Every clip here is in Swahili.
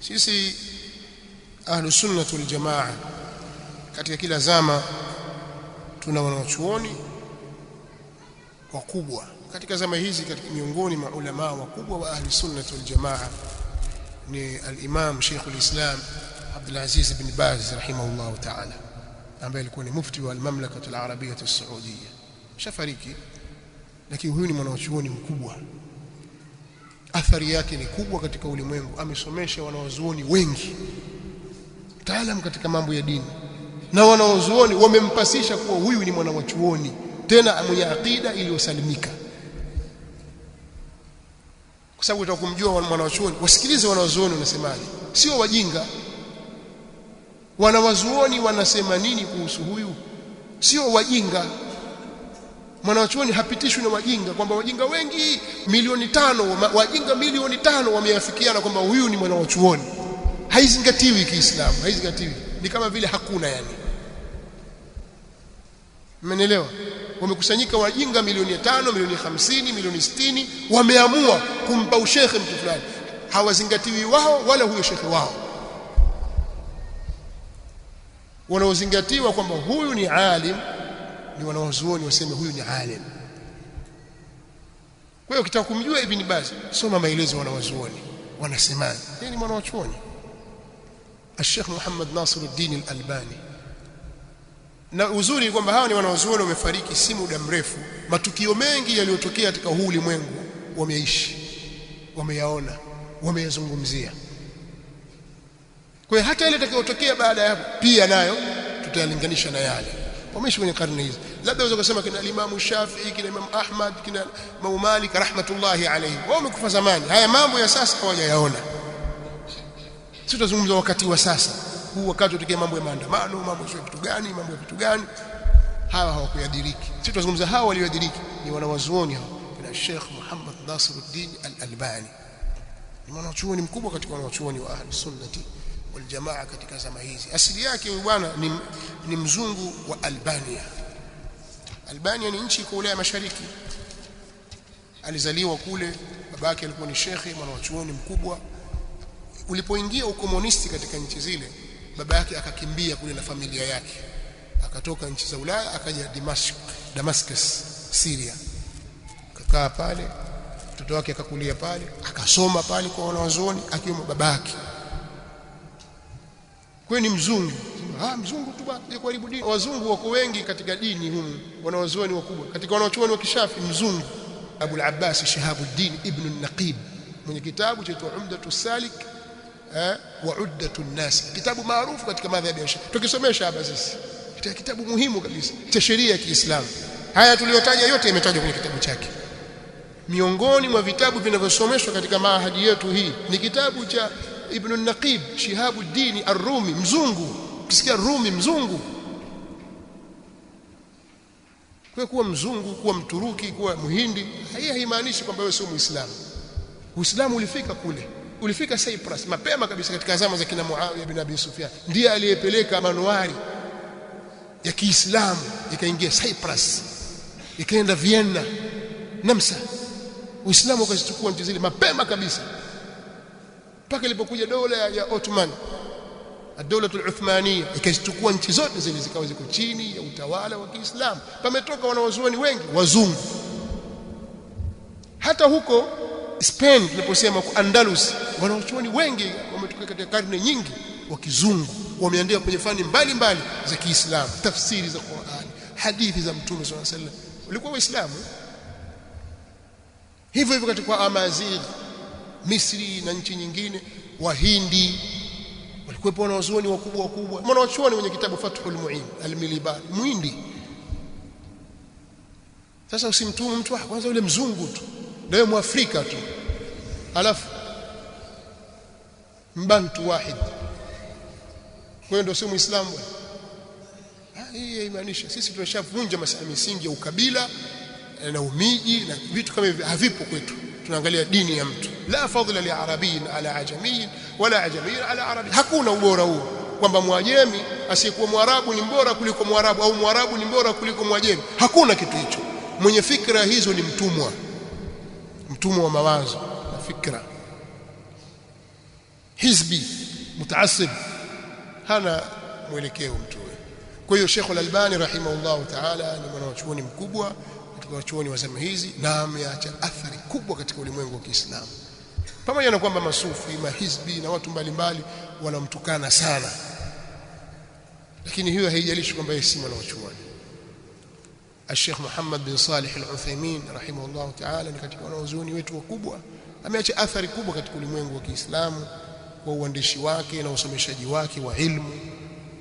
Sisi Ahlus Sunnah wal Jamaa katika kila zama tuna wanachuoni wakubwa. Katika zama hizi katika miongoni mwa ulama wakubwa wa Ahlus Sunnah wal Jamaa ni al-Imam Sheikh al-Islam Abdul Aziz ibn Baz rahimahullah ta'ala, ambaye alikuwa ni mufti wa al-Mamlaka al-Arabiyyah as-Saudiya. Shafariki, lakini huyu ni mwanachuoni mkubwa. Athari yake ni kubwa katika ulimwengu. Amesomesha wanawazuoni wengi taalam katika mambo ya dini, na wanawazuoni wamempasisha kuwa huyu ni mwanachuoni tena mwenye akida iliyosalimika. Kwa sababu utakumjua mwanachuoni, wasikilize wanawazuoni wanasemaje, sio wajinga. Wanawazuoni wanasema nini kuhusu huyu, sio wajinga. Mwanachuoni hapitishwi na wajinga, kwamba wajinga wengi milioni 5, wajinga milioni 5 wameafikiana kwamba huyu ni mwanachuoni. Haizingatiwi Kiislamu, haizingatiwi. Ni kama vile hakuna yani. Mmenielewa? Wamekusanyika wajinga milioni 5, milioni 50, milioni 60, wameamua kumpa ushekhe mtu fulani. Hawazingatiwi wao wala huyo shekhe wao. Wanaozingatiwa kwamba huyu ni alim ni wanawazuoni waseme huyu ni alim. Kwa hiyo ukitaka kumjua Ibn Baz, soma maelezo wanawazuoni wanasemaje. Yeye ni mwanachuoni. Sheikh Muhammad Nasiruddin al-Albani. Na uzuri kwamba hawa ni wanawazuoni wamefariki si muda mrefu. Matukio mengi yaliyotokea katika huu ulimwengu wameishi, wameyaona, wameyazungumzia. Kwa hiyo hata ile itakayotokea baada ya hapo pia nayo tutayalinganisha na yale. Wameishi kwenye karne hizi. Labda unaweza kusema kina Imam Shafi'i, kina Imam Ahmad, kina Imam Malik rahmatullahi alayhi, wao wamekufa zamani. Haya mambo ya sasa hawajayaona. Sisi tunazungumza wakati wa sasa. Huu wakati utokea mambo ya maandamano, mambo ya vitu gani, mambo ya vitu gani, hawa hawakuyadiriki. Sisi tunazungumza hawa waliodiriki ni wanawazuoni hao, kina Sheikh Muhammad Nasiruddin al-Albani. Ni mwanachuoni mkubwa katika wanachuoni wa Ahlus Sunnah wal Jamaa katika zama hizi. Asili yake huyu bwana ni mzungu wa Albania. Albania ni nchi iko Ulaya Mashariki. Alizaliwa kule, babake alikuwa ni shekhi, mwanachuoni mkubwa. Ulipoingia ukomunisti katika nchi zile, baba yake akakimbia kule na familia yake, akatoka nchi za Ulaya akaja Damascus, Syria. Akakaa pale, mtoto wake akakulia pale, akasoma pale kwa wanawazuoni akiwa babake. Kwa ni mzungu. Mzungu tu bwana, karibu dini. Wazungu wako wengi katika dini humu, wanawazuoni wakubwa. Katika wanawachuoni wa Kishafi mzungu Abu al-Abbas Shihabuddin ibn an-Naqib, mwenye kitabu cha Umdatu Salik wa Uddatu an-Nas, kitabu maarufu katika madhhabi ya Shia. Tukisomesha hapa sisi, kitabu muhimu kabisa cha sheria ya Kiislamu. Haya tuliyotaja yote yametajwa kwenye kitabu chake. Miongoni mwa vitabu vinavyosomeshwa katika mahadi yetu hii ni kitabu cha Ibn an-Naqib Shihabuddin ar-Rumi, mzungu. Ukisikia Rumi mzungu, kwa kuwa mzungu, kuwa Mturuki, kuwa Mhindi, haimaanishi kwamba wewe sio Muislamu. Uislamu ulifika kule, ulifika Cyprus mapema kabisa katika zama za kina Muawiya bin Abi Sufyan. Ndiye aliyepeleka manuari ya Kiislamu ikaingia Cyprus, ikaenda Vienna, Namsa. Uislamu ukazichukua nchi zile mapema kabisa, mpaka ilipokuja dola ya Ottoman, dola al-Uthmaniyya, ikazichukua nchi zote zile zikawa ziko chini ya utawala wa Kiislamu. Pametoka wanawazuoni wengi wazungu. Hata huko Spain tuliposema kwa Andalus, wanawachuoni wengi wametoka katika karne nyingi wa kizungu, wameandika kwenye fani mbalimbali za Kiislamu, tafsiri za Qur'an, hadithi za Mtume sallallahu alaihi wasallam, walikuwa Waislamu. Hivyo hivyo katika Amazigh, Misri na nchi nyingine, Wahindi walikuwa wanawazuoni wakubwa wakubwa. Mwanachuoni mwenye kitabu Fathul Mu'in al-Milibani, Muhindi. Sasa usimtume mtu kwanza yule mzungu tu, ndio Mwafrika tu, alafu mbantu wahid, kwa ndio sio Muislamu bwana. Hii haimaanisha sisi tumeshavunja misingi ya ukabila na umiji na vitu kama hivi havipo kwetu. Tunaangalia dini ya mtu. La fadhila li arabiyin ala ajamiyin wala ajamiyin ala arabi. Hakuna ubora huo kwamba Mwajemi asiyekuwa Mwarabu ni bora kuliko Mwarabu au Mwarabu ni bora kuliko Mwajemi. Hakuna kitu hicho. Mwenye fikra hizo ni mtumwa wa mawazo na fikra. hizbi mutaassib, hana mwelekeo mtu. Kwa hiyo Sheikh Al-Albani rahimahullah ta'ala ni mwanachuoni mkubwa katika wanachuoni wa zama hizi na ameacha athari kubwa katika ulimwengu wa Kiislamu, pamoja na kwamba masufi, mahizbi na watu mbalimbali wanamtukana sana, lakini hiyo haijalishi kwamba yeye si mwanachuoni. Sheikh Muhammad bin Salih Al-Uthaymeen rahimahullah ta'ala ni katika wanazuoni wetu wakubwa, ameacha athari kubwa katika ulimwengu wa Kiislamu kwa uandishi wake na usomeshaji wake wa ilmu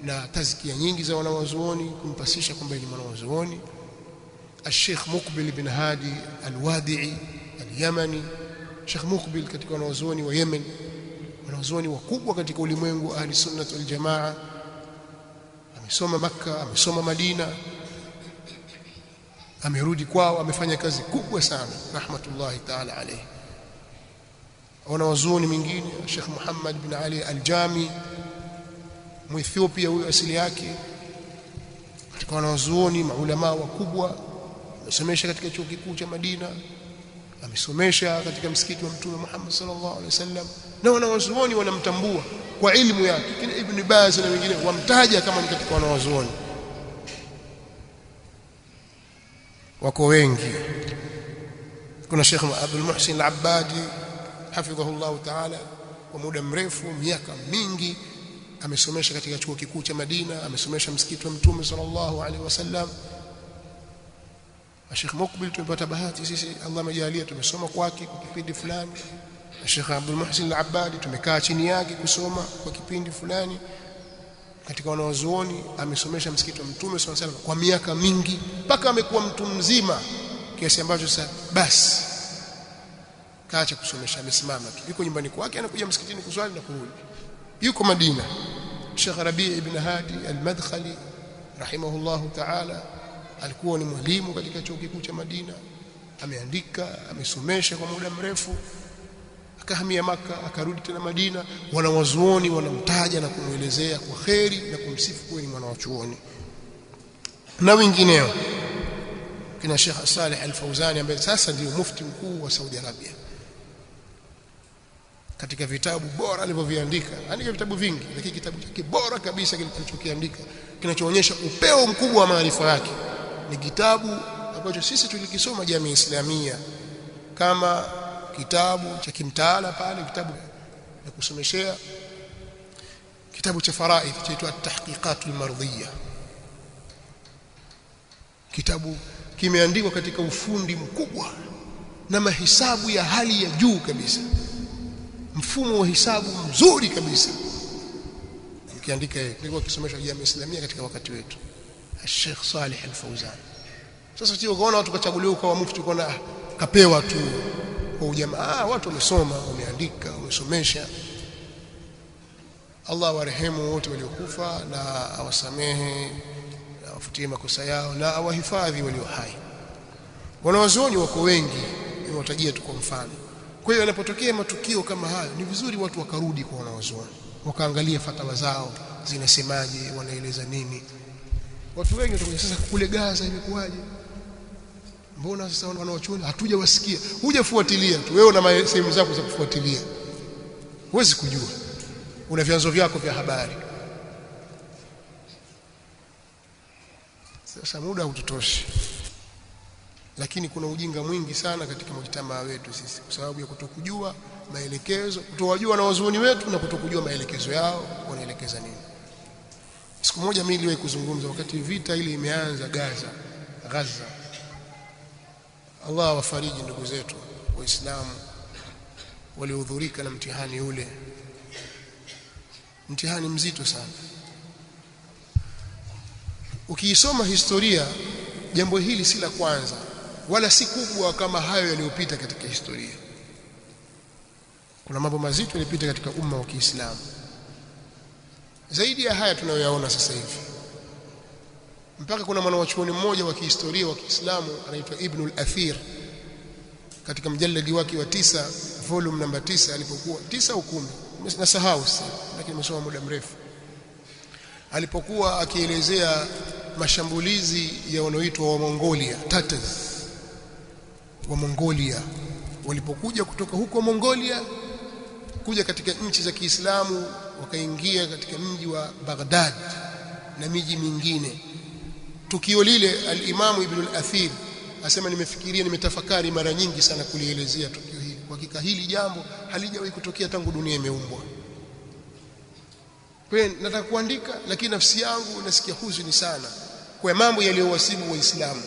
na tazkia nyingi za wanawazuoni kumpasisha kwamba ni mwanazuoni. Sheikh Muqbil bin Hadi Al-Wadi'i Al-Yamani, Sheikh Muqbil katika wanawazuoni wa Yemen, wanawazuoni wakubwa katika ulimwengu ahli sunnah wal jamaa, amesoma Makkah, amesoma Madina, amerudi kwao, amefanya kazi kubwa sana rahmatullahi ta'ala alayhi. Wanawazuoni mwingine Sheikh Muhammad bin Ali Al-Jami, Ethiopia, huyo asili yake, katika wanawazuoni maulama wakubwa, amesomesha katika chuo kikuu cha Madina, amesomesha katika msikiti wa Mtume Muhammad sallallahu alaihi wasallam, na wanawazuoni wanamtambua kwa ilmu yake. Kina Ibn Baz na wengine wamtaja kama ni katika wanawazuoni, wako wengi. Kuna Sheikh Abdul Muhsin Al-Abbadi hafidhahullah ta'ala, kwa muda mrefu, miaka mingi amesomesha katika chuo kikuu cha Madina, amesomesha msikiti wa Mtume sallallahu alaihi wasallam. Sheikh Muqbil tumepata bahati sisi, Allah amejalia tumesoma kwake kwa kipindi fulani. Sheikh Abdul Muhsin Al-Abbadi tumekaa chini yake kusoma kwa kipindi fulani. Katika wanawazuoni amesomesha msikiti wa Mtume sallallahu alaihi wasallam kwa miaka mingi, mpaka amekuwa mtu mzima kiasi ambacho sasa basi kaacha kusomesha, amesimama tu, yuko nyumbani kwake, anakuja msikitini kuswali na kurudi, yuko Madina. Sheikh Rabi' ibn Hadi Al-Madkhali rahimahullahu ta'ala alikuwa ni mwalimu katika chuo kikuu cha Madina, ameandika, amesomesha kwa muda mrefu, akahamia Makkah, akarudi tena Madina. Wanawazuoni wanamtaja na kumuelezea kwa kheri na kumsifu kuwa ni mwanachuoni. Na wengineo kina Sheikh Saleh Al-Fawzani ambaye sasa ndio mufti mkuu wa Saudi Arabia, katika vitabu bora alivyoviandika, andika vitabu vingi, lakini kitabu chake bora kabisa kilichokiandika kinachoonyesha upeo mkubwa wa maarifa yake ni kitabu ambacho sisi tulikisoma Jamii Islamia kama kitabu cha kimtaala pale, kitabu cha kusomeshea, kitabu cha faraidh chaitwa At-Tahqiqat Al-Mardiyya. Kitabu kimeandikwa katika ufundi mkubwa na mahesabu ya hali ya juu kabisa, mfumo wa hisabu mzuri kabisa. Ukiandika yeye nilikuwa kisomesha Jamii Islamia katika wakati wetu, Sheikh Saleh Al-Fawzan. Sasa sio ukaona watu kachaguliwa kwa mufti, ukaona kapewa tu kwa ujamaa. Watu wamesoma, wameandika, wamesomesha. Allah warehemu wote waliokufa na awasamehe na awafutie makosa yao na awahifadhi walio hai. Wanawazuoni wako wengi, nimewatajia tu kwa mfano. Kwa hiyo yanapotokea matukio kama hayo, ni vizuri watu wakarudi kwa wanawazuoni, wakaangalia fatawa zao zinasemaje, wanaeleza nini. Watu wengi watakuja sasa, kule Gaza imekuwaje? Mbona sasa wanawachuoni hatujawasikia? Hujafuatilia tu wewe, una sehemu zako za kufuatilia, huwezi kujua, una vyanzo vyako vya habari. Sasa muda hautotoshi, lakini kuna ujinga mwingi sana katika mjitamaa wetu sisi, kwa sababu ya kutokujua maelekezo, kutowajua wanawazuoni wetu na kutokujua maelekezo yao wanaelekeza nini. Siku moja mimi niliwahi kuzungumza wakati vita ile imeanza Gaza. Allah wafariji ndugu zetu Waislamu waliohudhurika na mtihani ule, mtihani mzito sana. Ukiisoma historia, jambo hili si la kwanza wala si kubwa kama hayo yaliyopita katika historia. Kuna mambo mazito yalipita katika umma wa Kiislamu zaidi ya haya tunayoyaona sasa hivi. Mpaka kuna mwanachuoni mmoja wa kihistoria wa Kiislamu anaitwa Ibn al-Athir, katika mjalladi wake wa 9 volume namba 9, alipokuwa 9 au 10 nasahau sasa, lakini nimesoma muda mrefu, alipokuwa akielezea mashambulizi ya wanaoitwa wa Mongolia, Tatars wa Mongolia, walipokuja kutoka huko Mongolia kuja katika nchi za Kiislamu, wakaingia katika mji wa Baghdad na miji mingine. Tukio lile al-Imam Ibn al-Athir asema, nimefikiria, nimetafakari mara nyingi sana kulielezea tukio hili. Kwa hakika hili jambo halijawahi kutokea tangu dunia imeumbwa. Kwa hiyo nataka kuandika, lakini nafsi yangu nasikia huzuni sana kwa mambo yaliyowasibu Waislamu.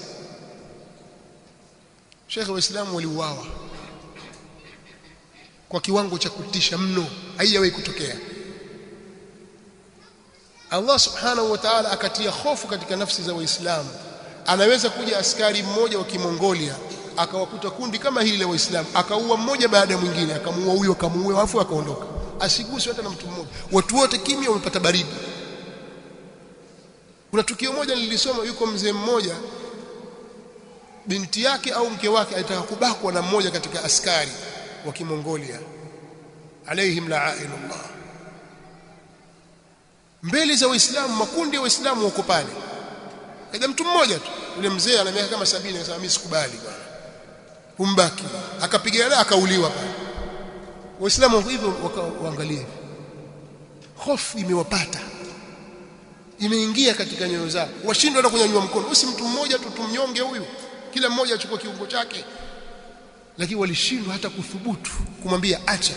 Sheikh Waislamu waliuawa kwa kiwango cha kutisha mno, haijawahi kutokea. Allah subhanahu wa ta'ala akatia hofu katika nafsi za Waislamu. Anaweza kuja askari mmoja wa Kimongolia akawakuta kundi kama hili la Waislamu, akaua mmoja baada ya mwingine, akamuua huyo, akamuua, afu akaondoka, asiguswe hata na mtu mmoja. Watu wote kimya, wamepata baridi. Kuna tukio moja nilisoma, yuko mzee mmoja, binti yake au mke wake alitaka kubakwa na mmoja katika askari wa Kimongolia, alaihim la'inullah, mbele za Waislamu, makundi ya Waislamu wako pale. Kaja mtu mmoja tu, yule mzee ana miaka kama 70, akasema mimi sikubali bwana, humbaki. Akapigana, akauliwa pale. Waislamu hivyo wakaangalia, hofu imewapata, imeingia katika nyoyo zao, washindwa hata kunyanyua mkono. Usi mtu mmoja tu tumnyonge huyu, kila mmoja achukue kiungo chake, lakini walishindwa hata kuthubutu kumwambia acha.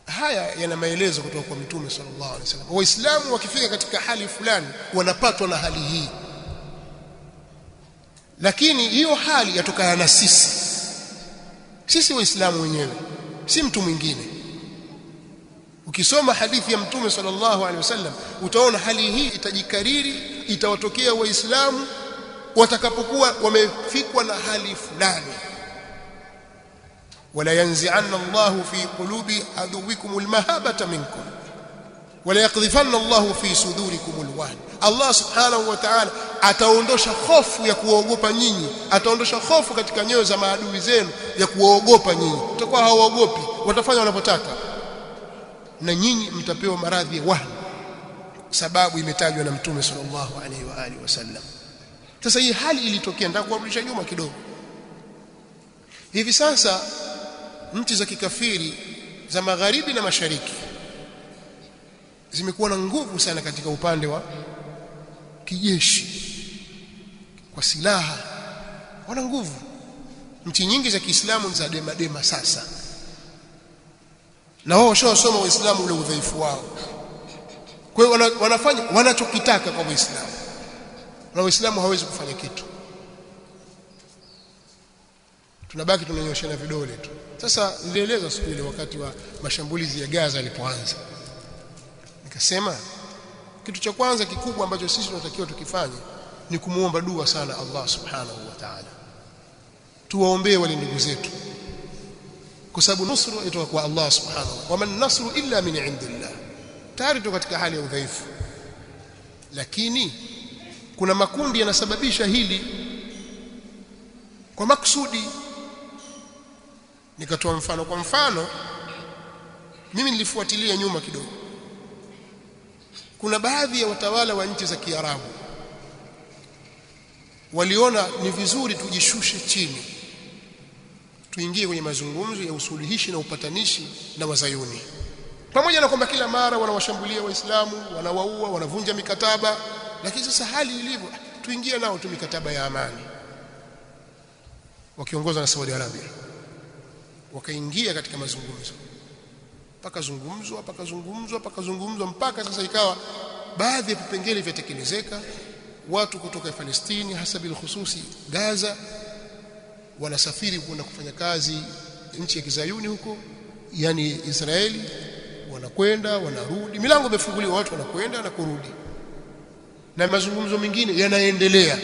Haya yana maelezo kutoka kwa Mtume sallallahu alaihi wasallam. Waislamu wakifika katika hali fulani wanapatwa na hali hii, lakini hiyo hali yatokana na sisi Waislamu wenyewe, si mtu mwingine. Ukisoma hadithi ya Mtume sallallahu alaihi wasallam utaona hali hii itajikariri, itawatokea Waislamu watakapokuwa wamefikwa na hali fulani. wala yanzi'anna Allahu fi qulubi aduwikum almahabata minkum wala yaqdhifanna Allahu fi sudurikum alwahn. Allah subhanahu wa ta'ala ataondosha hofu ya kuogopa nyinyi, ataondosha hofu katika nyoyo za maadui zenu ya kuogopa nyinyi. Mtakuwa hawaogopi, watafanya wanapotaka, na nyinyi mtapewa maradhi ya wahn, sababu imetajwa na Mtume sallallahu alaihi wa alihi wasallam. Sasa hii hali ilitokea, nataka kurudisha nyuma kidogo. Hivi sasa nchi za kikafiri za magharibi na mashariki zimekuwa na nguvu sana katika upande wa kijeshi, kwa silaha wana nguvu. Nchi nyingi za Kiislamu za dema sasa, na wao washawasoma Waislamu ule udhaifu wao. Kwa hiyo wanafanya wanachokitaka kwa Waislamu, na Waislamu hawezi kufanya kitu. Tunabaki tunanyoshana vidole tu. Sasa nilieleza siku ile wakati wa mashambulizi ya Gaza yalipoanza, nikasema kitu cha kwanza kikubwa ambacho sisi tunatakiwa tukifanye ni kumuomba dua sana Allah subhanahu wa ta'ala. Tuwaombee wale ndugu zetu, kwa sababu nusru itoka kwa Allah subhanahu wa man nasru illa min indillah. Tayari tuko katika hali ya udhaifu, lakini kuna makundi yanasababisha hili kwa makusudi. Nikatoa mfano. Kwa mfano, mimi nilifuatilia nyuma kidogo, kuna baadhi ya watawala wa nchi za Kiarabu waliona ni vizuri tujishushe chini, tuingie kwenye mazungumzo ya usuluhishi na upatanishi na Wazayuni, pamoja na kwamba kila mara wanawashambulia Waislamu, wanawaua, wanavunja mikataba. Lakini sasa hali ilivyo, tuingie nao tu mikataba ya amani, wakiongozwa na Saudi Arabia. Wakaingia katika mazungumzo, pakazungumzwa mpaka sasa ikawa baadhi ya vipengele vyatekelezeka. Watu kutoka Palestina, hasa bil khususi Gaza, wanasafiri kwenda kufanya kazi nchi ya Kizayuni huko, yani Israeli, wanakwenda wanarudi, milango imefunguliwa, watu wanakwenda na kurudi, na mazungumzo mengine yanaendelea.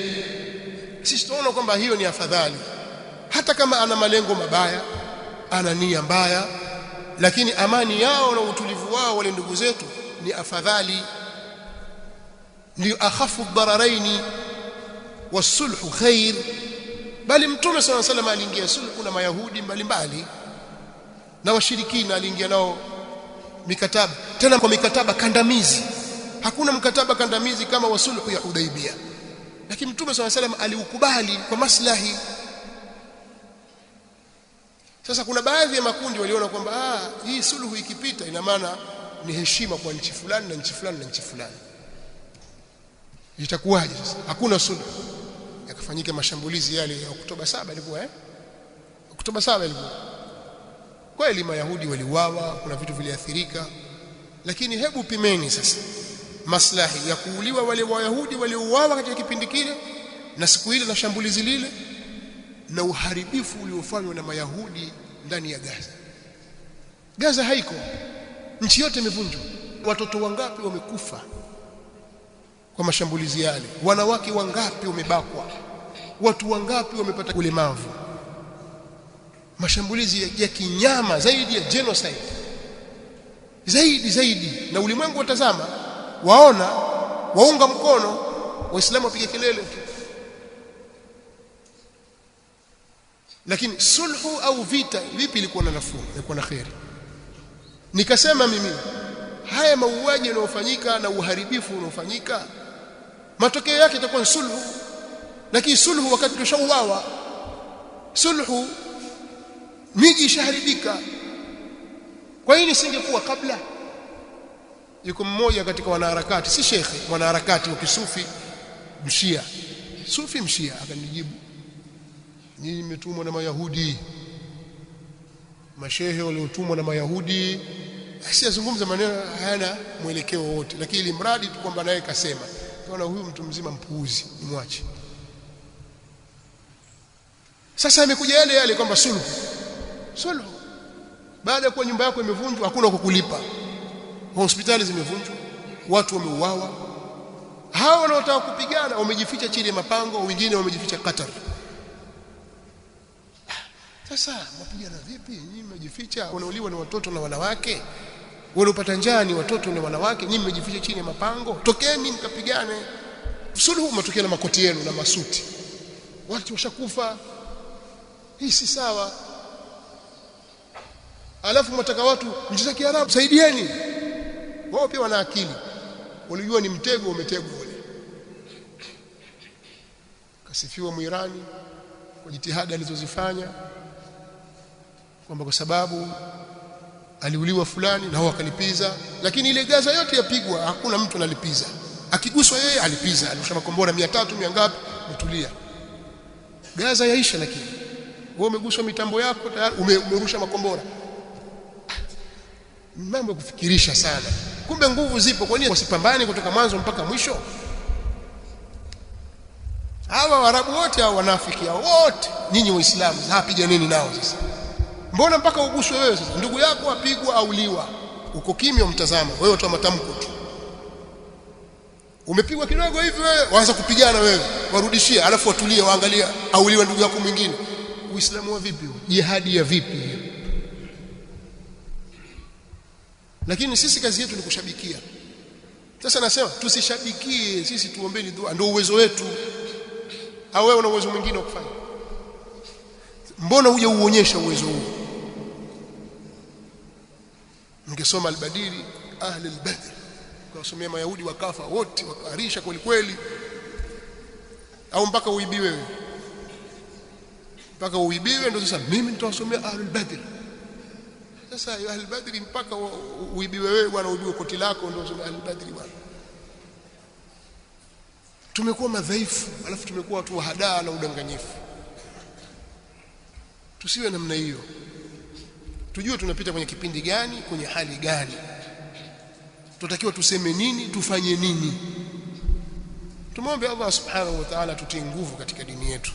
Sisi tunaona kwamba hiyo ni afadhali, hata kama ana malengo mabaya, ana nia mbaya, lakini amani yao na utulivu wao wale ndugu zetu ni afadhali, ndio akhafu dararaini wasulhu khair. Bali Mtume صلى الله عليه وسلم aliingia sulhu na Mayahudi mbalimbali na washirikina, aliingia nao mikataba, tena kwa mikataba kandamizi. Hakuna mkataba kandamizi kama wa sulhu ya Hudaybiyah, lakini Mtume صلى الله عليه وسلم aliukubali kwa maslahi. Sasa kuna baadhi ya makundi waliona kwamba hii suluhu ikipita ina maana ni heshima kwa nchi fulani na nchi fulani na nchi fulani. Itakuwaje sasa? Hakuna suluhu. Yakafanyika mashambulizi yale ya Oktoba 7 ilikuwa Oktoba 7 ilikuwa. Kweli Mayahudi waliuawa, kuna vitu viliathirika. Lakini hebu pimeni sasa maslahi ya kuuliwa wale Wayahudi waliouawa katika kipindi kile na siku ile na shambulizi lile na uharibifu uliofanywa na Mayahudi ndani ya Gaza. Gaza haiko. Nchi yote imevunjwa. Watoto wangapi wamekufa kwa mashambulizi yale? Wanawake wangapi wamebakwa? Watu wangapi wamepata ulemavu? Mashambulizi ya kinyama zaidi ya genocide. Zaidi na ulimwengu watazama, waona, waunga mkono, Waislamu wapige kelele. Lakini sulhu au vita vipi ilikuwa na nafuu, ilikuwa na khairi? Nikasema mimi haya mauaji yanayofanyika na uharibifu unaofanyika matokeo yake itakuwa sulhu. Lakini sulhu wakati tushauawa, sulhu miji ishaharibika. Kwa nini singekuwa kabla? Yuko mmoja katika wanaharakati, si shekhe, wanaharakati wa kisufi mshia, sufi mshia, akanijibu, nyinyi mmetumwa na Mayahudi. Mashehe waliotumwa na Mayahudi. Asiyazungumza maneno hayana mwelekeo wote, lakini ili mradi tu kwamba naye kasema, kaona huyu mtu mzima mpuuzi, nimwache. Sasa imekuja yale kwamba sulhu. Baada ya kuwa nyumba yako imevunjwa, hakuna kukulipa. Hospitali zimevunjwa, watu wameuawa. Hao wanaotaka kupigana wamejificha chini ya mapango, wengine wamejificha Qatar. Sasa mapigana vipi? Nyinyi mmejificha, wanauliwa na watoto na wanawake. Waliopata njaa ni watoto na wanawake, nyinyi mmejificha chini ya mapango. Tokeni mkapigane. Suluhu matokeo na makoti yenu na masuti. Watu washakufa. Hii si sawa. Alafu mtaka watu nchi za Kiarabu saidieni. Wao pia wana akili. Walijua ni mtego umetegwa ule. Kasifiwa Muirani kwa jitihada alizozifanya, kwamba kwa sababu aliuliwa fulani na wao akalipiza. Lakini ile Gaza yote yapigwa, hakuna mtu analipiza. Akiguswa yeye alipiza, alirusha makombora 300 mia ngapi, mtulia. Gaza yaisha. Lakini wewe umeguswa mitambo yako tayari umerusha makombora. Mambo ya kufikirisha sana. Kumbe nguvu zipo, kwa nini wasipambane kutoka mwanzo mpaka mwisho? Hawa Waarabu wote hao wanafiki hao wote, nyinyi Waislamu hapiganeni nao sasa. Mbona mpaka uguswe wewe sasa? Ndugu yako apigwa au liwa, uko kimya umtazama, wewe utoa matamko tu. Umepigwa kidogo hivi wewe waanza kupigana wewe, warudishia, alafu watulie waangalia auliwa ndugu yako mwingine. Uislamu wa vipi? Jihadi ya vipi hiyo? Lakini sisi kazi yetu ni kushabikia. Sasa nasema tusishabikie, sisi tuombeni dua, ndio uwezo wetu. Au wewe una uwezo mwingine wa kufanya? Mbona uje uonyesha uwezo huo? Ningesoma al-Badiri ahli al-Badr, kwa Mayahudi wakafa wote, wakaharisha kweli kweli. Au mpaka uibiwe wewe? Mpaka uibiwe ndio sasa mimi nitawasomea ahli al-Badr. Sasa ahli al-Badr mpaka uibiwe wewe bwana, uibiwe koti lako ndio usome ahli al-Badr bwana. Tumekuwa madhaifu, alafu tumekuwa watu wa hadaa na udanganyifu. Tusiwe namna hiyo. Tujue tunapita kwenye kipindi gani, kwenye hali gani. Tutakiwa tuseme nini, tufanye nini. Tumwombe Allah subhanahu wa ta'ala tutie nguvu katika dini yetu.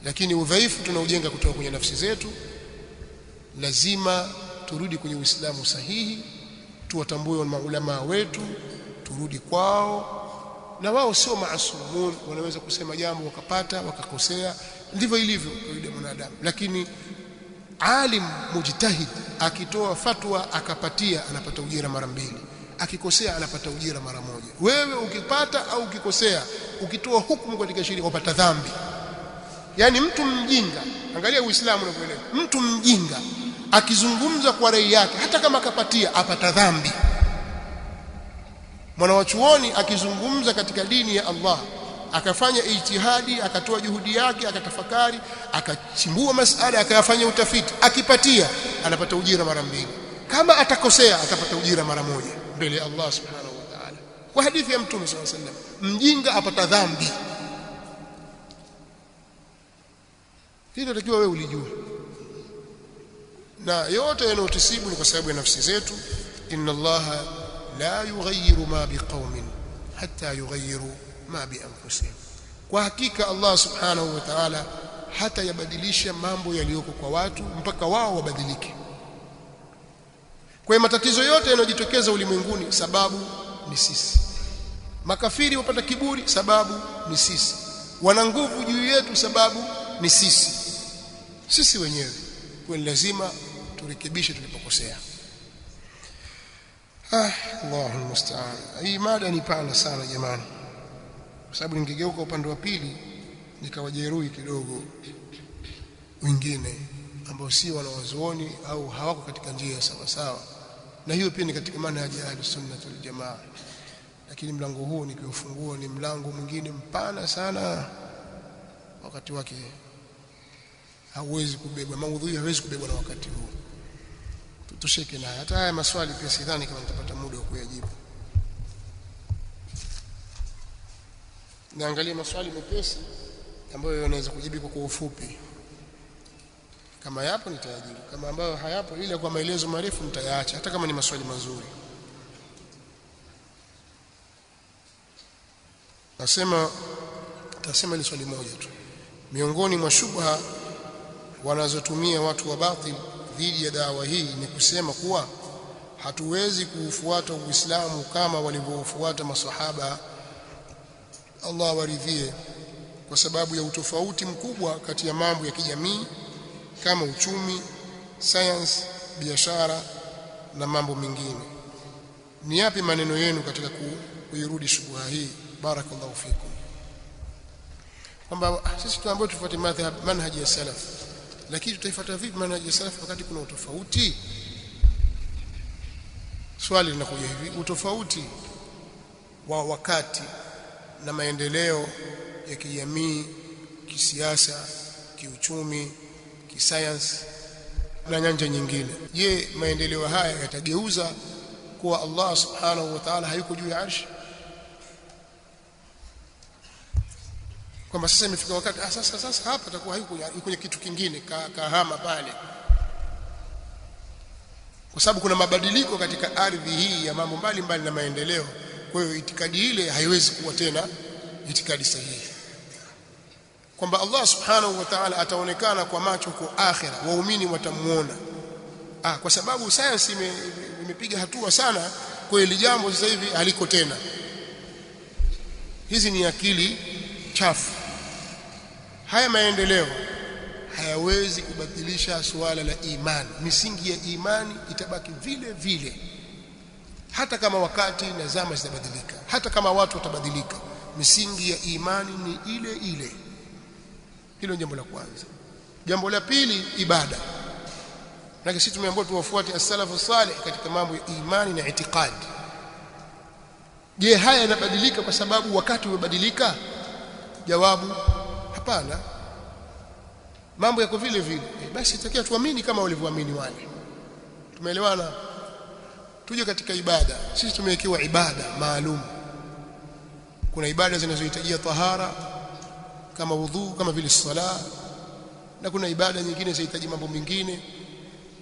Lakini udhaifu tunaujenga kutoka kwenye nafsi zetu. Lazima turudi kwenye Uislamu sahihi, tuwatambue maulama wetu, turudi kwao. Na wao sio maasumun, wanaweza kusema jambo wakapata wakakosea, ndivyo ilivyo kawaida mwanadamu. Lakini alim mujtahid akitoa fatwa akapatia, anapata ujira mara 2. Akikosea anapata ujira mara 1. Wewe ukipata au ukikosea, ukitoa hukumu katika sheria upata dhambi. Yani mtu mjinga, angalia Uislamu unavyoeleza. Mtu mjinga akizungumza kwa rai yake, hata kama akapatia, apata dhambi. Mwanawachuoni akizungumza katika dini ya Allah akafanya ijtihadi, akatoa juhudi yake, akatafakari, akachimbua masala, akayafanya utafiti, akipatia anapata ujira mara mbili. Kama atakosea atapata ujira mara moja mbele ya Allah subhanahu wa ta'ala. Kwa hadithi ya Mtume sallallahu alaihi wasallam, mjinga apata dhambi. Hilo takiwa wewe ulijue. Na yote yanayotusibu ni kwa sababu ya nafsi zetu. Inna Allaha la yughayyiru ma biqaumin hatta yughayyiru ma bi anfusihim. Kwa hakika Allah subhanahu wa ta'ala hata yabadilisha mambo yaliyoko kwa watu mpaka wao wabadilike. Kwa hiyo matatizo yote yanayojitokeza ulimwenguni sababu ni sisi. Makafiri wapata kiburi sababu ni sisi. Wana nguvu juu yetu sababu ni sisi. Sisi wenyewe. Kwa lazima turekebishe tulipokosea. Allahu musta'an. Hii mada ni pana sana jamani. Kwa sababu ningegeuka upande wa pili nikawajeruhi kidogo wengine ambao si wanawazuoni au hawako katika njia sawa sawa. Na hiyo pia ni katika manhaji ya Ahlus-Sunnah wal Jamaa. Lakini mlango huu nikiufungua ni mlango mwingine mpana sana. Wakati wake hauwezi kubebwa, maudhui hawezi kubebwa na wakati huu. Tutosheke naye. Hata haya maswali pia sidhani kama nitapata muda wa kuyajibu. Naangalia maswali mepesi ambayo yanaweza kujibu kwa ufupi. Kama yapo nitayajibu, kama ambayo hayapo ile kwa maelezo marefu nitayaacha, hata kama ni maswali mazuri. Tasema ile swali moja tu. Miongoni mwa shubha wanazotumia watu wa batil dhidi ya dawa hii ni kusema kuwa hatuwezi kuufuata Uislamu kama walivyofuata maswahaba, Allah waridhie, kwa sababu ya utofauti mkubwa kati ya mambo ya kijamii kama uchumi, science, biashara na mambo mengine. Ni yapi maneno yenu katika kuirudi shubha hii? Barakallahu fikum. Kwamba sisi tunaambiwa tufuate manhaji ya salaf, lakini tutaifuata vipi manhaji ya salaf wakati kuna utofauti? Swali linakuja hivi, utofauti wa wakati na maendeleo ya kijamii, kisiasa, kiuchumi, kisayansi na nyanja nyingine. Je, maendeleo haya yatageuza kuwa Allah subhanahu wa ta'ala hayuko juu ya arshi? Kwamba sasa imefika wakati sasa hapa atakuwa hayuko kwenye kitu kingine, kahama pale. Kwa sababu kuna mabadiliko katika ardhi hii ya mambo mbalimbali na maendeleo. Kwa hiyo itikadi ile haiwezi kuwa tena itikadi sahihi. Kwamba Allah subhanahu wa ta'ala ataonekana kwa macho kwa akhira, waumini watamuona. Kwa sababu sayansi imepiga hatua sana, kwa ile jambo sasa hivi haliko tena. Hizi ni akili chafu. Haya maendeleo hayawezi kubadilisha suala la imani. Misingi ya imani itabaki vile vile. Hata kama wakati na zama zitabadilika, hata kama watu watabadilika, misingi ya imani ni ile ile. Hilo jambo la kwanza. Jambo la pili, ibada. Na sisi tumeambiwa tuwafuate as-salafu salih katika mambo ya imani na itikadi. Je, haya yanabadilika kwa sababu wakati umebadilika? Jawabu, hapana. Mambo yako vile vile. Basi itakiwa tuamini kama walivyoamini wale. Tumeelewana? Tuje katika ibada. Sisi tumewekewa ibada maalum. Kuna ibada zinazohitajia tahara kama wudhu, kama vile sala, na kuna ibada nyingine zinahitaji mambo mengine.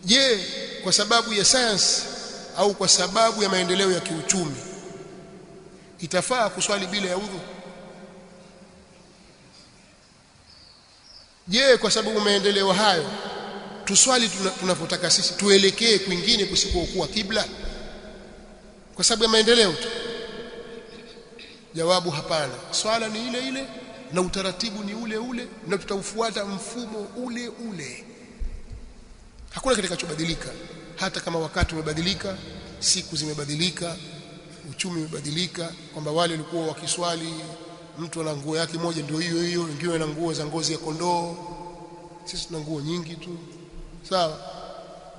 Je, kwa sababu ya science au kwa sababu ya maendeleo ya kiuchumi itafaa kuswali bila ya udhu? Je, kwa sababu maendeleo hayo tuswali tunapotaka sisi, tuelekee kwingine kusikokuwa kibla kwa sababu ya maendeleo tu? Jawabu, hapana. Swala ni ile ile na utaratibu ni ule ule na tutaufuata mfumo ule ule. Hakuna kitakachobadilika, hata kama wakati umebadilika, siku zimebadilika, uchumi umebadilika, kwamba wale walikuwa wakiswali mtu ana nguo yake moja ndio hiyo hiyo, wengine wana nguo za ngozi ya kondoo, sisi tuna nguo nyingi tu. Sawa?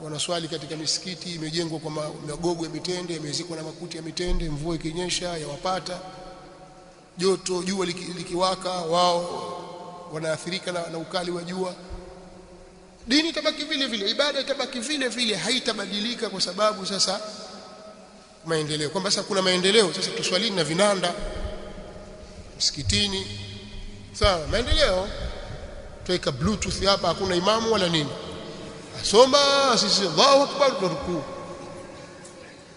Wanaswali katika misikiti imejengwa kwa magogo ya mitende, imezikwa na makuti ya mitende, mvua ikinyesha yawapata. joto, jua likiwaka wao wanaathirika na ukali wa jua. Dini itabaki vile vile, ibada itabaki vile vile, haitabadilika kwa sababu sasa maendeleo. Kwamba sasa kuna maendeleo, sasa tuswalini na vinanda msikitini. Sawa, maendeleo. Tuweka bluetooth hapa, hakuna imamu wala nini. Asoma sisi Allahu Akbar turukuu.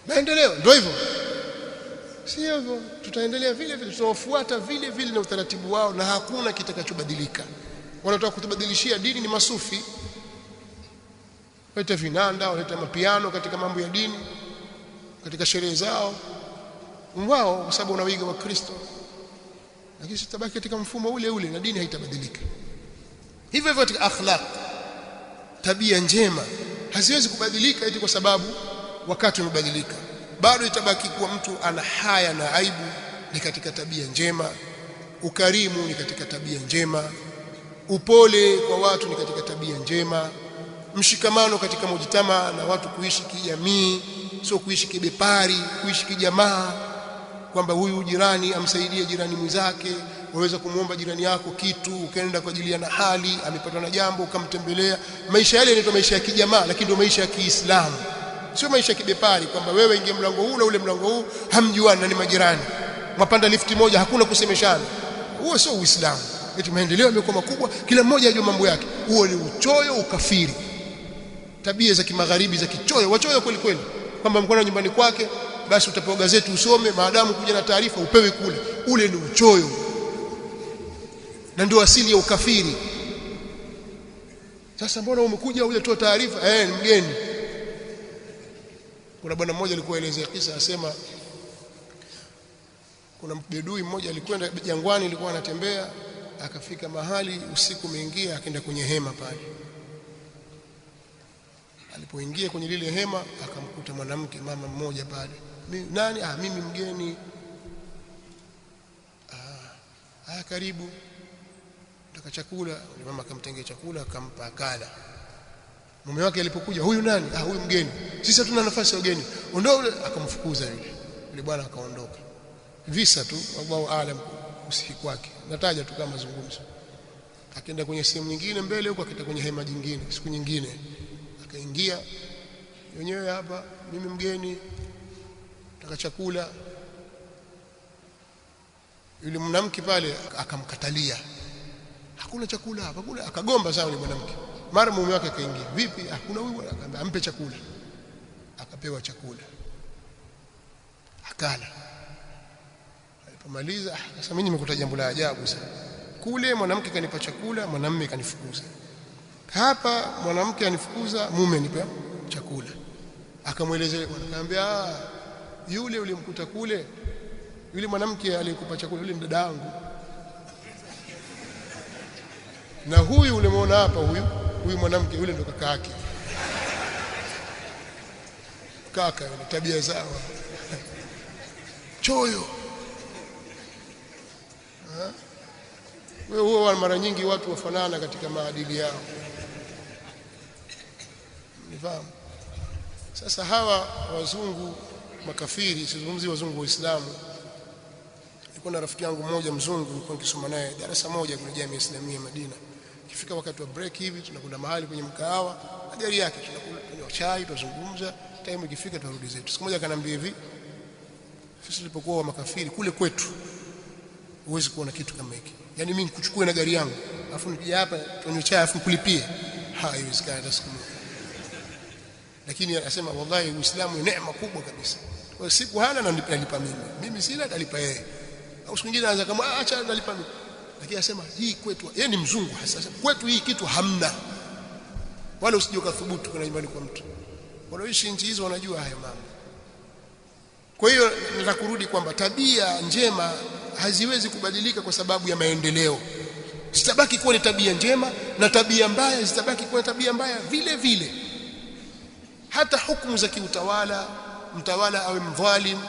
Maendeleo ndio hivyo. Sio hivyo, tutaendelea vile vile, tutawafuata vile vile na utaratibu wao na hakuna kitakachobadilika. Wanataka kutubadilishia dini ni masufi. Waleta vinanda, waleta mapiano katika mambo ya dini, katika sherehe zao. Wao kwa sababu wanaiga wa Kristo. Lakini sitabaki katika mfumo ule ule na dini haitabadilika. Hivyo hivyo katika akhlaq, tabia njema haziwezi kubadilika eti kwa sababu wakati umebadilika. Bado itabaki kuwa mtu ana haya na aibu ni katika tabia njema, ukarimu ni katika tabia njema, upole kwa watu ni katika tabia njema, mshikamano katika mujtama na watu kuishi kijamii, sio kuishi kibepari, kuishi kijamaa, kwamba huyu jirani amsaidie jirani mwenzake. Waweza kumuomba jirani yako kitu, ukaenda kwa ajili ya hali, amepatwa na jambo ukamtembelea. Maisha yale yanaitwa maisha ya kijamaa, lakini ndio maisha ya Kiislamu. Sio maisha ya kibepari kwamba wewe ingie mlango huu na ule mlango huu, hamjuani na ni majirani. Mwapanda lifti moja, hakuna kusemeshana. Huo sio Uislamu. Eti maendeleo yamekuwa makubwa, kila mmoja ajue mambo yake. Huo ni uchoyo, ukafiri. Tabia za kimagharibi za kichoyo, wachoyo kweli kweli. Kwamba mkono nyumbani kwake, basi utapewa gazeti usome, maadamu kuja na taarifa upewe kule. Ule ni uchoyo. Na ndio asili ya ukafiri. Sasa mbona umekuja uje toa taarifa? Ni mgeni. Kuna bwana mmoja alikuwa elezea kisa, asema kuna mbedui mmoja alikwenda jangwani, alikuwa anatembea, akafika mahali usiku umeingia, akaenda kwenye hema pale. Alipoingia kwenye lile hema akamkuta mwanamke, mama mmoja pale. Nani? Mimi mgeni. Karibu. Nataka chakula. Yule mama akamtengea chakula, akampa akala. Mume wake alipokuja, huyu nani? Huyu mgeni. Sisi hatuna nafasi ya wageni. Ondoka. Akamfukuza yule bwana akaondoka. Visa tu, Allahu aalam usihi kwake. Nataja tu kama mazungumzo. Akaenda kwenye sehemu nyingine mbele huko, akaenda kwenye hema jingine, siku nyingine. Akaingia wenyewe, hapa mimi mgeni, nataka chakula. Yule mwanamke pale akamkatalia, hakuna chakula hapa, kula. Akagomba sana yule mwanamke. Mara mume wake akaingia, vipi? Hakuna huyu? Akamwambia ampe chakula. Akapewa chakula, akala. Alipomaliza akasema, mimi nimekuta jambo la ajabu sana. Kule mwanamke kanipa chakula, mwanamume kanifukuza. Hapa mwanamke anifukuza, mume nipa chakula. Akamwelezea, akamwambia, yule ulimkuta kule, yule mwanamke aliyekupa chakula yule ni dada yangu. Na huyu ulimuona hapa, huyu mwanamke yule ndo kaka yake. Kaka yule, tabia zao choyo. Huwa mara nyingi watu wafanana katika maadili yao. Nifahamu. Sasa hawa wazungu makafiri, sizungumzi wazungu wa Uislamu. Nilikuwa na rafiki yangu mmoja mzungu, nilikuwa nikisoma naye darasa moja kwenye Jamii Islamia Madina. Ikifika wakati wa break hivi tunakwenda mahali kwenye mkahawa, na gari yake tunakunywa chai, tuzungumza, time ikifika tunarudi zetu. Siku moja akaniambia hivi, sisi tulipokuwa wa makafiri kule kwetu, huwezi kuona kitu kama hiki. Yaani mimi nikuchukue na gari yangu, afu nikija hapa tunywe chai afu kulipie. Haiwezekani hata siku moja. Lakini anasema wallahi Uislamu ni neema kubwa kabisa. Kwa siku hana na nalipa mimi sina, nalipa yeye. Au siku nyingine anaanza kama acha nalipa mimi. Lakini anasema hii kwetu, yeye ni mzungu hasa. Kwetu hii kitu hamna. Wala usije ukathubutu kuna nyumbani kwa mtu. Wanaoishi nchi hizo wanajua haya mambo. Kwa hiyo nataka kurudi kwamba tabia njema haziwezi kubadilika kwa sababu ya maendeleo. Zitabaki kuwa ni tabia njema, na tabia mbaya zitabaki kuwa tabia mbaya vile vile. Hata hukumu za kiutawala, mtawala awe mdhalim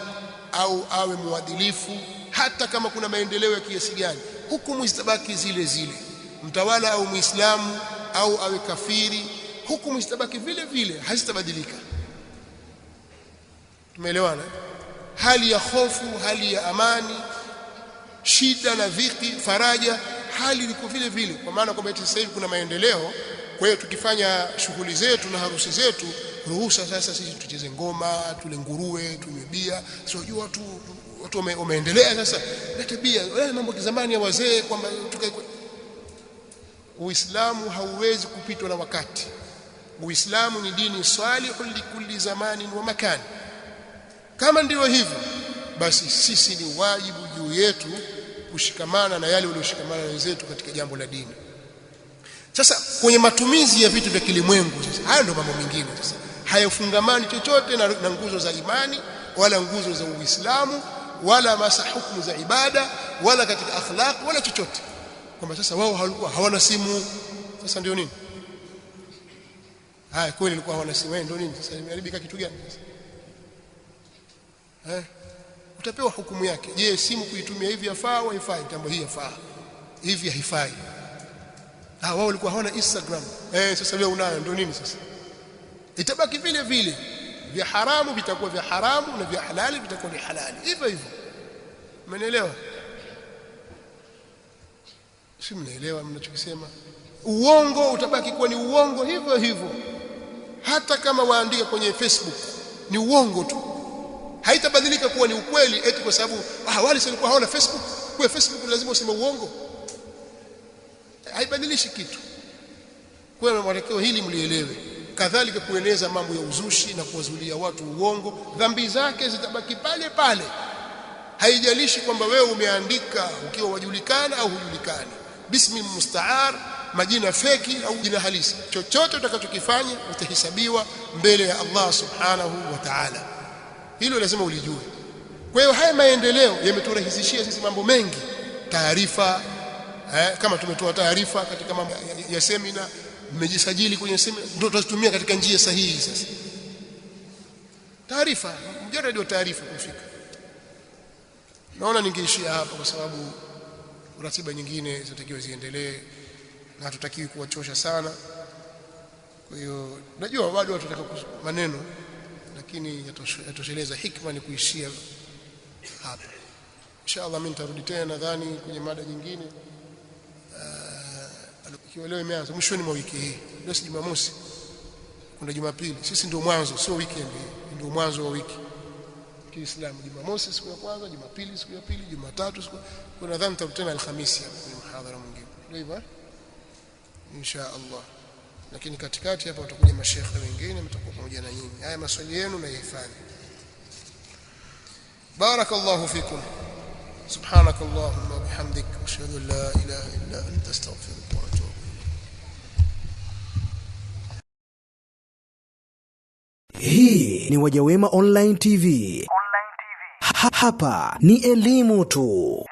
au awe muadilifu, hata kama kuna maendeleo ya kiasi gani, hukumu zitabaki zile zile. Mtawala au Muislamu au awe kafiri, hukumu zitabaki vile vile, hazitabadilika. Tumeelewana? Hali ya hofu, hali ya amani, shida na dhiki, faraja, hali liko vile vile, kwa maana kwamba sasa hivi kuna maendeleo. Kwa hiyo tukifanya shughuli zetu na harusi zetu, ruhusa sasa sisi tucheze ngoma, tule nguruwe, tunywe bia. Sio jua watu wameendelea sasa, leta bia, mambo ya zamani ya wazee kwamba Uislamu hauwezi kupitwa na wakati. Uislamu ni dini salihun likulli zamanin wa makan. Kama ndio hivyo, basi sisi ni wajibu juu yetu kushikamana na yale walioshikamana na wenzetu katika jambo la dini. Sasa kwenye matumizi ya vitu vya kilimwengu, sasa hayo ndio mambo mengine. Sasa hayafungamani chochote na nguzo za imani wala nguzo za Uislamu wala hukumu za ibada wala katika akhlaq wala chochote. Kwamba sasa wao hawana simu, sasa ndio nini? Haya, kweli ilikuwa hawana simu, ndio nini? Sasa imeharibika kitu gani sasa? Utapewa hukumu yake. Je, simu kuitumia hivi yafaa au haifai? Jambo hili yafaa, hivi haifai. Wao walikuwa hawana Instagram, sasa leo unayo, ndio nini sasa? Itabaki vile vile, vya haramu vitakuwa vya haramu na vya halali vitakuwa ni halali, hivyo hivyo. Umeelewa? Si mnaelewa mnachokisema? Uongo utabaki kuwa ni uongo hivyo hivyo, hata kama waandika kwenye Facebook ni uongo tu, haitabadilika kuwa ni ukweli eti kwa sababu wale walikuwa hawana Facebook. Kwa Facebook lazima useme uongo, haibadilishi kitu. Kwa hiyo mwelekeo hili mlielewe. Kadhalika kueneza mambo ya uzushi na kuwazulia watu uongo, dhambi zake zitabaki pale pale, haijalishi kwamba wewe umeandika ukiwa wajulikana au hujulikani, bismi mustaar, majina feki au jina halisi. Chochote utakachokifanya utahesabiwa mbele ya Allah subhanahu wa ta'ala. Hilo lazima ulijue. Kwa hiyo haya maendeleo yameturahisishia sisi mambo mengi. Taarifa, kama tumetoa taarifa katika mambo ya semina, mmejisajili kwenye semina, ndio tutatumia katika njia sahihi. Sasa taarifa, mjaradi wa taarifa kufika. Naona ningeishia hapa kwa sababu ratiba nyingine zinatakiwa ziendelee na hatutakiwi kuwachosha sana. Kwa hiyo najua bado watataka maneno, lakini yatosheleza. Hikma ni kuishia hapa. Inshallah mimi nitarudi tena nadhani kwenye mada nyingine. Ikiwa leo imeanza mwishoni mwa wiki hii, leo si Jumamosi, kuna Jumapili. Sisi ndio mwanzo, sio weekend, ndio mwanzo wa wiki Kiislamu. Jumamosi siku ya kwanza, Jumapili siku ya pili, Jumatatu siku, kwa nadhani nitarudi tena Alhamisi kwenye mhadhara mwingine. Ndio hivyo inshallah. Lakini katikati hapa watakuja mashekhe wengine, mtakuwa pamoja na nyinyi. Haya maswali yenu na yahifadhi. Barakallahu fikum. Subhanakallahumma bihamdik, ashhadu an la ilaha illa anta, astaghfiruka wa atubu. Hii ni Wajawema Online TV. Hapa ni elimu tu.